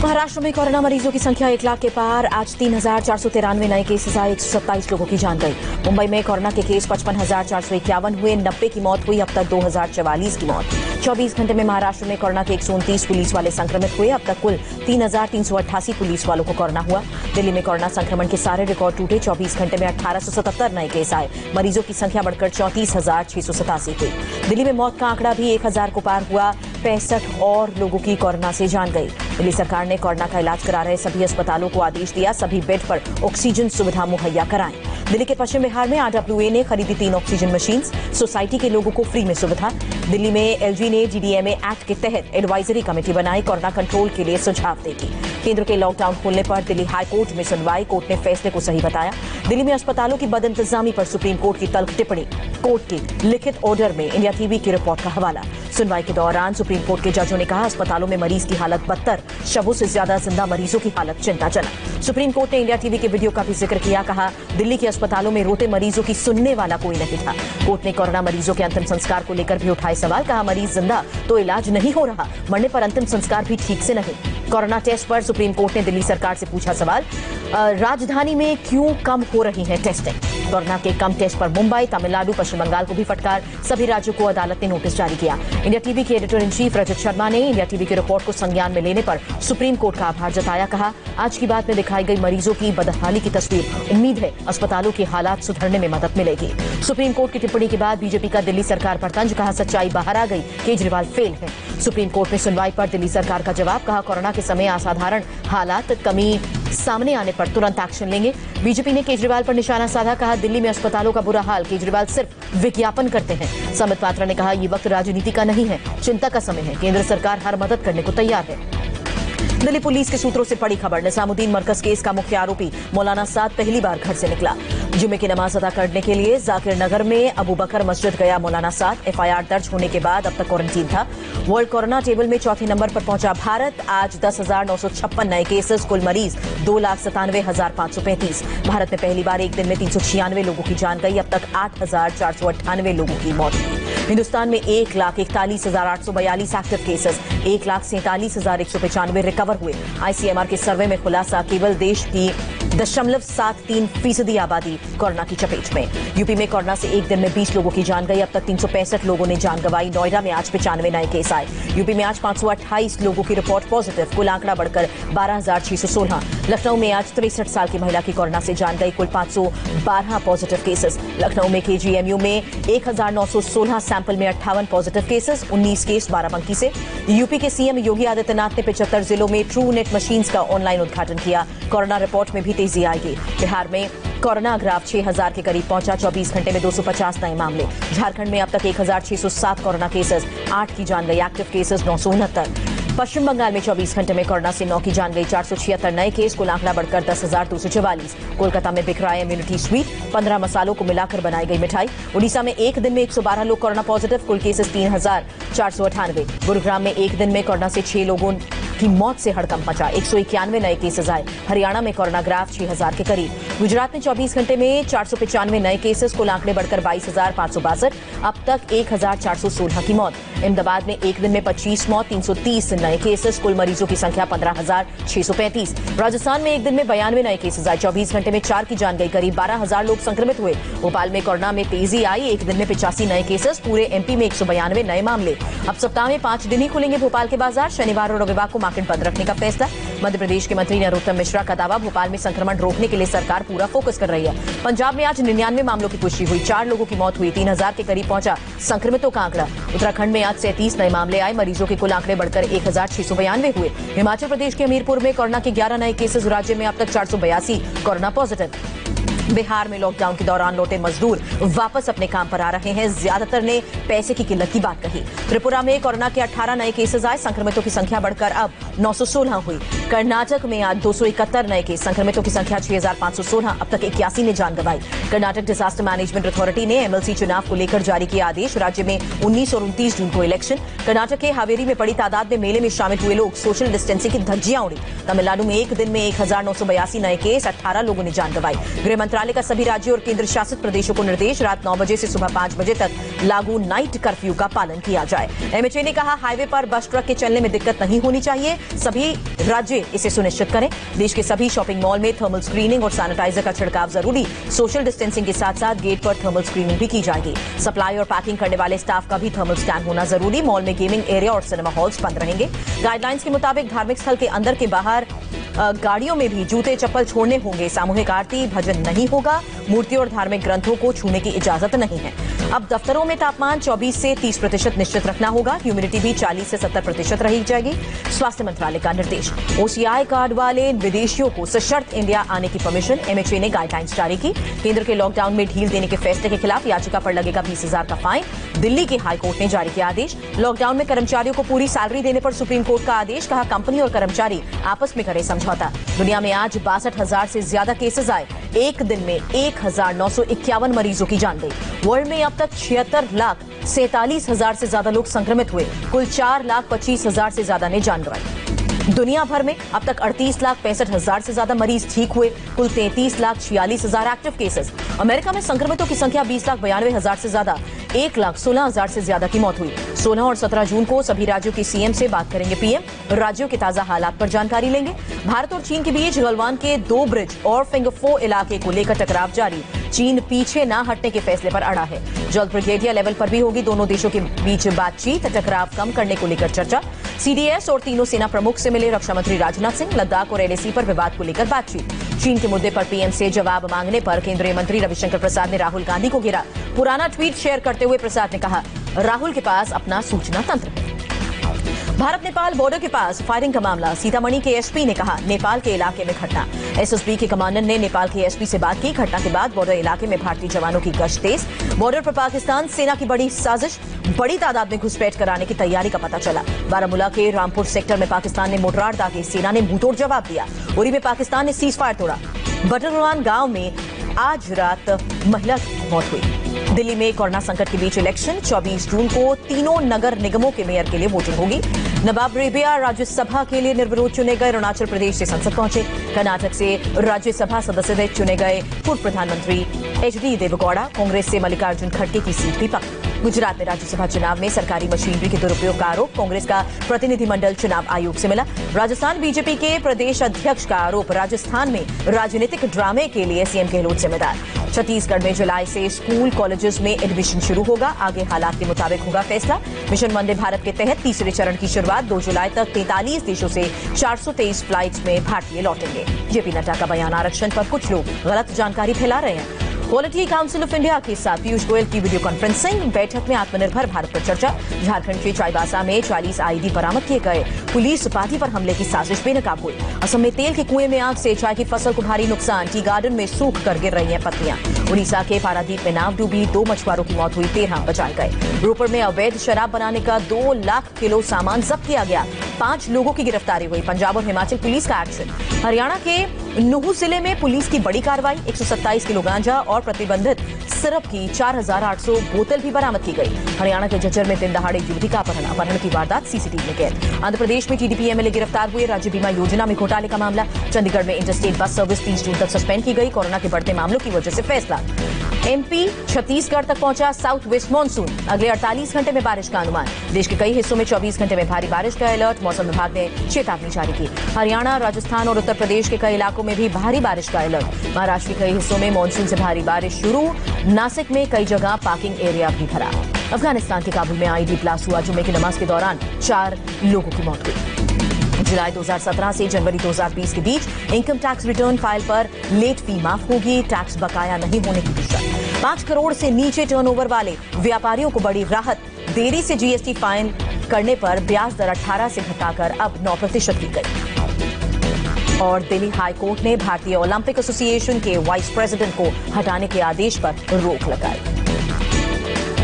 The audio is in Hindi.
महाराष्ट्र में कोरोना मरीजों की संख्या 1 लाख के पार। आज 3,493 नए केसेस आए, 127 लोगों की जान गई। मुंबई में कोरोना के केस 55,451 हुए, 90 की मौत हुई। अब तक 2,044 की मौत। 24 घंटे में महाराष्ट्र में कोरोना के 129 पुलिस वाले संक्रमित हुए। अब तक कुल 3,388 पुलिस वालों को कोरोना हुआ। दिल्ली में कोरोना संक्रमण के सारे रिकॉर्ड टूटे। 24 घंटे में 1877 नए केस आए। मरीजों की संख्या बढ़कर 34,687 हुई। दिल्ली में मौत का आंकड़ा भी 1,000 को पार हुआ। 65 और लोगों की कोरोना से जान गई। दिल्ली सरकार ने कोरोना का इलाज करा रहे सभी अस्पतालों को आदेश दिया, सभी बेड पर ऑक्सीजन सुविधा मुहैया कराएं। दिल्ली के पश्चिम बिहार में RWA ने खरीदी 3 ऑक्सीजन मशीन्स, सोसाइटी के लोगों को फ्री में सुविधा। दिल्ली में LG ने DDMA एक्ट के तहत एडवाइजरी कमेटी बनाई, कोरोना कंट्रोल के लिए सुझाव देगी। केंद्र के लॉकडाउन खोलने पर दिल्ली हाई कोर्ट में सुनवाई, कोर्ट ने फैसले को सही बताया। दिल्ली में अस्पतालों की बदइंतजामी पर सुप्रीम कोर्ट की तल्ख टिप्पणी, कोर्ट के लिखित ऑर्डर में इंडिया टीवी की रिपोर्ट का हवाला। सुनवाई के दौरान सुप्रीम कोर्ट के जजों ने कहा, अस्पतालों में मरीज की हालत बदतर, शवों से ज्यादा जिंदा मरीजों की हालत चिंताजनक। सुप्रीम कोर्ट ने इंडिया टीवी के वीडियो का भी जिक्र किया, कहा दिल्ली के अस्पतालों में रोते मरीजों की सुनने वाला कोई नहीं था। कोर्ट ने कोरोना मरीजों के अंतिम संस्कार को लेकर भी उठाए सवाल, कहा मरीज जिंदा तो इलाज नहीं हो रहा, मरने पर अंतिम संस्कार भी ठीक से नहीं। कोरोना टेस्ट पर सुप्रीम कोर्ट ने दिल्ली सरकार से पूछा सवाल, राजधानी में क्यों कम हो रही है टेस्टिंग। कोरोना के कम टेस्ट पर मुंबई, तमिलनाडु, पश्चिम बंगाल को भी फटकार, सभी राज्यों को अदालत ने नोटिस जारी किया। इंडिया टीवी के editor in chief Rajat Sharma ने इंडिया टीवी की रिपोर्ट को संज्ञान में लेने पर सुप्रीम कोर्ट का आभार जताया, कहा आज की बात में दिखाई गई मरीजों की बदहाली की तस्वीर, उम्मीद है अस्पतालों की हालात सुधरने में मदद मिलेगी। सुप्रीम कोर्ट की टिप्पणी के बाद बीजेपी का दिल्ली सरकार पर तंज, कहा सच्चाई बाहर आ गई, केजरीवाल फेल है। सुप्रीम कोर्ट में सुनवाई पर दिल्ली सरकार का जवाब, कहा कोरोना के समय असाधारण हालात कमी सामने आने पर तुरंत एक्शन लेंगे। बीजेपी ने केजरीवाल पर निशाना साधा, कहा दिल्ली में अस्पतालों का बुरा हाल, केजरीवाल सिर्फ विज्ञापन करते हैं। संबित पात्रा ने कहा ये वक्त राजनीति का नहीं है, चिंता का समय है, केंद्र सरकार हर मदद करने को तैयार है। दिल्ली पुलिस के सूत्रों से पड़ी खबर, निजामुद्दीन मरकज केस का मुख्य आरोपी मौलाना साद पहली बार घर से निकला। जुमे की नमाज अदा करने के लिए जाकिर नगर में अबू बकर मस्जिद गया मौलाना साद। FIR दर्ज होने के बाद अब तक क्वारंटीन था। वर्ल्ड कोरोना टेबल में चौथे नंबर पर पहुंचा भारत। आज 10,956 नए केसेस, कुल मरीज 2,97,535। भारत में पहली बार एक दिन में 396 लोगों की जान गई। अब तक 8,498 लोगों की मौत हुई। हिंदुस्तान में 1,41,842 एक्टिव केसेस, 1,47,195 रिकवर हुए। ICMR के सर्वे में खुलासा, केवल देश की 0.73% आबादी कोरोना की चपेट में। यूपी में कोरोना से एक दिन में 20 लोगों की जान गई। अब तक 365 लोगों ने जान गंवाई। नोएडा में आज 95 नए केस आए। यूपी में आज 528 लोगों की रिपोर्ट पॉजिटिव, कुल आंकड़ा बढ़कर 12,616। लखनऊ में आज 63 साल की महिला की कोरोना से जान गई, कुल 512 पॉजिटिव केसेस। लखनऊ में KGMU में 1,916 सैंपल में 58 पॉजिटिव केसेस, 19 केस बाराबंकी से। यूपी के CM योगी आदित्यनाथ ने 75 जिलों में ट्रू नेट मशीन्स का ऑनलाइन उद्घाटन किया। कोरोना रिपोर्ट में भी तेजी आएगी। बिहार में कोरोना ग्राफ 6,000 के करीब पहुंचा। 24 घंटे में 250 नए मामले। झारखंड में अब तक 1,607 कोरोना केसेस, 8 की जान गई। Active cases 969। पश्चिम बंगाल में 24 घंटे में कोरोना से 9 की जान गई। 476 नए केस, कुल आंकड़ा बढ़कर 10,244। कोलकाता में बिक रहा है इम्यूनिटी स्वीट, 15 मसालों को मिलाकर बनाई गई मिठाई। उड़ीसा में एक दिन में 112 लोग कोरोना पॉजिटिव, कुल केसेस 3,498। गुरुग्राम में एक दिन में कोरोना से 6 लोगों की मौत से हड़कंप मचा। 191 नए केसेस आए। हरियाणा में कोरोना ग्राफ 6,000 के करीब। गुजरात में 24 घंटे में 495 नए केसेस, कुल आंकड़े बढ़कर 22,562। अब तक 1,416 की मौत। अहमदाबाद में एक दिन में 25 मौत, 330 नए केसेस, कुल मरीजों की संख्या 15,635। राजस्थान में एक दिन में 92 नए केसेस आए। 24 घंटे में 4 की जान गई। करीब 12,000 लोग संक्रमित हुए। भोपाल में कोरोना में तेजी आई। एक दिन में 85 नए केसेस। पूरे MP में 192 नए मामले। अब सप्ताह में 5 दिन ही खुलेंगे भोपाल के बाजार। शनिवार और रविवार को मार्केट बंद रखने का फैसला। मध्य प्रदेश के मंत्री नरोत्तम मिश्रा का दावा, भोपाल में संक्रमण रोकने के लिए सरकार पूरा फोकस कर रही है। पंजाब में आज 99 मामलों की पुष्टि हुई। 4 लोगों की मौत हुई। 3,000 के करीब पहुंचा संक्रमितों का आंकड़ा। उत्तराखंड में आज 37 नए मामले आए। मरीजों के कुल आंकड़े बढ़कर 1,692 हुए। हिमाचल प्रदेश के हमीरपुर में कोरोना के 11 नए केसेस। राज्य में अब तक 482 कोरोना पॉजिटिव। बिहार में लॉकडाउन के दौरान लौटे मजदूर वापस अपने काम पर आ रहे हैं। ज्यादातर ने पैसे की किल्लत की बात कही। त्रिपुरा में कोरोना के 18 नए केसेस आए। संक्रमितों की संख्या बढ़कर अब 916 हुई। कर्नाटक में आज 271 नए केस। संक्रमितों की संख्या 6,516। अब तक 81 ने जान गंवाई। कर्नाटक डिजास्टर मैनेजमेंट अथॉरिटी ने MLC चुनाव को लेकर जारी किया आदेश। राज्य में 19 और 29 जून को इलेक्शन। कर्नाटक के हावेरी में बड़ी तादाद में मेले में शामिल हुए लोग, सोशल डिस्टेंसिंग की धज्जियां उड़ी। तमिलनाडु में एक दिन में 1,982 नए केस, 18 लोगों ने जान गंवाई। गृह मंत्रालय का सभी राज्यों और केंद्र शासित प्रदेशों को निर्देश, रात 9 बजे से सुबह 5 बजे तक लागू नाइट कर्फ्यू का पालन किया जाए। एमएचए ने कहा, हाईवे पर बस ट्रक के चलने में दिक्कत नहीं होनी चाहिए, सभी राज्य इसे सुनिश्चित करें। देश के सभी शॉपिंग मॉल में थर्मल स्क्रीनिंग और सैनिटाइजर का छिड़काव जरूरी। सोशल डिस्टेंसिंग के साथ साथ गेट पर थर्मल स्क्रीनिंग भी की जाएगी। सप्लाई और पैकिंग करने वाले स्टाफ का भी थर्मल स्कैन होना जरूरी। मॉल में गेमिंग एरिया और सिनेमा हॉल्स बंद रहेंगे। गाइडलाइंस के मुताबिक धार्मिक स्थल के अंदर के बाहर गाड़ियों में भी जूते चप्पल छोड़ने होंगे। सामूहिक आरती भजन नहीं होगा। मूर्तियों और धार्मिक ग्रंथों को छूने की इजाजत नहीं है। अब दफ्तरों में तापमान 24 से 30% निश्चित रखना होगा। ह्यूमिडिटी भी 40 से 70% रही जाएगी। स्वास्थ्य मंत्रालय का निर्देश। ओसीआई कार्ड वाले विदेशियों को सशर्त इंडिया आने की परमिशन। एमएचए ने गाइडलाइंस जारी की। केंद्र के लॉकडाउन में ढील देने के फैसले के खिलाफ याचिका पर लगेगा 20,000 का फाइन। दिल्ली की हाईकोर्ट ने जारी किया आदेश। लॉकडाउन में कर्मचारियों को पूरी सैलरी देने पर सुप्रीम कोर्ट का आदेश। कहा, कंपनी और कर्मचारी आपस में करें समझौता। दुनिया में आज 62,000 से ज्यादा केसेस आए। एक दिन में 1,951 मरीजों की जान गई। वर्ल्ड में अब तक 76,47,000 से ज्यादा लोग संक्रमित हुए। कुल 4,25,000 से ज्यादा ने जान गंवाई। दुनिया भर में अब तक 38,65,000 से ज्यादा मरीज ठीक हुए। कुल 33,46,000 एक्टिव केसेस। अमेरिका में संक्रमितों की संख्या 20,92,000 से ज्यादा। 1,16,000 से ज्यादा की मौत हुई। 16 और 17 जून को सभी राज्यों के सीएम से बात करेंगे पीएम। राज्यों के ताजा हालात पर जानकारी लेंगे। भारत और चीन के बीच गलवान के 2 ब्रिज और फिंगर 4 इलाके को लेकर टकराव जारी। चीन पीछे न हटने के फैसले पर अड़ा है। जल्द ब्रिगेडियर लेवल पर भी होगी दोनों देशों के बीच बातचीत। टकराव कम करने को लेकर चर्चा। सीडीएस और तीनों सेना प्रमुख से मिले रक्षा मंत्री राजनाथ सिंह। लद्दाख और एलएसी पर विवाद को लेकर बातचीत। चीन के मुद्दे पर पीएम से जवाब मांगने पर केंद्रीय मंत्री रविशंकर प्रसाद ने राहुल गांधी को घेरा। पुराना ट्वीट शेयर करते हुए प्रसाद ने कहा, राहुल के पास अपना सूचना तंत्र है। भारत नेपाल बॉर्डर के पास फायरिंग का मामला। सीतामढ़ी के एसपी ने कहा, नेपाल के इलाके में घटना। एसएसबी के कमांडेंट ने नेपाल के एसपी से बात की। घटना के बाद बॉर्डर इलाके में भारतीय जवानों की गश्त तेज। बॉर्डर पर पाकिस्तान सेना की बड़ी साजिश। बड़ी तादाद में घुसपैठ कराने की तैयारी का पता चला। बारामूला के रामपुर सेक्टर में पाकिस्तान ने मोर्टार दागे। सेना ने मुंहतोड़ जवाब दिया। उरी में पाकिस्तान ने सीज फायर तोड़ा। बटरवान गांव में आज रात महिला की मौत हुई। दिल्ली में कोरोना संकट के बीच इलेक्शन। 24 जून को तीनों नगर निगमों के मेयर के लिए वोटिंग होगी। नवाब रेबिया राज्यसभा के लिए निर्विरोध चुने गए। अरुणाचल प्रदेश से संसद पहुंचे। कर्नाटक से राज्यसभा सदस्य चुने गए पूर्व प्रधानमंत्री एचडी देवेगौड़ा। कांग्रेस से मल्लिकार्जुन खड़गे की सीट भी पक्की। गुजरात में राज्यसभा चुनाव में सरकारी मशीनरी के दुरुपयोग का आरोप। कांग्रेस का प्रतिनिधिमंडल चुनाव आयोग से मिला। राजस्थान बीजेपी के प्रदेश अध्यक्ष का आरोप। राजस्थान में राजनीतिक ड्रामे के लिए सीएम गहलोत जिम्मेदार। छत्तीसगढ़ में जुलाई से स्कूल कॉलेजेस में एडमिशन शुरू होगा। आगे हालात के मुताबिक होगा फैसला। मिशन वंदे भारत के तहत तीसरे चरण की शुरुआत। 2 जुलाई तक 43 देशों से 423 फ्लाइट्स में भारतीय लौटेंगे। जेपी नड्डा का बयान। आरक्षण पर कुछ लोग गलत जानकारी फैला रहे हैं। क्वालिटी काउंसिल ऑफ इंडिया के साथ पीयूष गोयल की वीडियो कॉन्फ्रेंसिंग। बैठक में आत्मनिर्भर भारत पर चर्चा। झारखंड के चाईबासा में 40 आईडी बरामद किए गए। पुलिस पार्टी पर हमले की साजिश बेनकाब हुई। असम में तेल के कुएं में आग से चाय की फसल को भारी नुकसान। टी गार्डन में सूख कर गिर रही हैं पत्तियां। उड़ीसा के पारादीप में नाव डूबी। 2 मछुआरों की मौत हुई। 13 बचाए गए। रोपड़ में अवैध शराब बनाने का 2 लाख किलो सामान जब्त किया गया। 5 लोगों की गिरफ्तारी हुई। पंजाब और हिमाचल पुलिस का एक्शन। हरियाणा के नुहू जिले में पुलिस की बड़ी कार्रवाई। 127 किलो गांजा और प्रतिबंधित सिरप की 4,800 बोतल भी बरामद की गई। हरियाणा के झज्जर में दिन दहाड़े युवती का अपहरण की वारदात सीसीटीवी में कैद। आंध्र प्रदेश में टीडीपी एमएलए गिरफ्तार हुए। राज्य बीमा योजना में घोटाले का मामला। चंडीगढ़ में इंटरस्टेट बस सर्विस 30 जून तक सस्पेंड की गई। कोरोना के बढ़ते मामलों की वजह से फैसला। एमपी छत्तीसगढ़ तक पहुंचा साउथ वेस्ट मानसून। अगले 48 घंटे में बारिश का अनुमान। देश के कई हिस्सों में 24 घंटे में भारी बारिश का अलर्ट। मौसम विभाग ने चेतावनी जारी की। हरियाणा, राजस्थान और उत्तर प्रदेश के कई इलाकों में भी भारी बारिश का अलर्ट। महाराष्ट्र के कई हिस्सों में मानसून से भारी बारिश शुरू। नासिक में कई जगह पार्किंग एरिया भी भरा। अफगानिस्तान के काबुल में आईडी ब्लास्ट हुआ। जुम्मे की नमाज के दौरान 4 लोगों की मौत हुई। जुलाई 2017 से जनवरी 2020 के बीच इनकम टैक्स रिटर्न फाइल पर लेट फी माफ होगी। टैक्स बकाया नहीं होने की भी शर्त। 5 करोड़ से नीचे टर्नओवर वाले व्यापारियों को बड़ी राहत। देरी से जीएसटी फाइन करने पर ब्याज दर 18 से घटाकर अब 9% की गई। और दिल्ली हाई कोर्ट ने भारतीय ओलंपिक एसोसिएशन के वाइस प्रेसिडेंट को हटाने के आदेश पर रोक लगाई।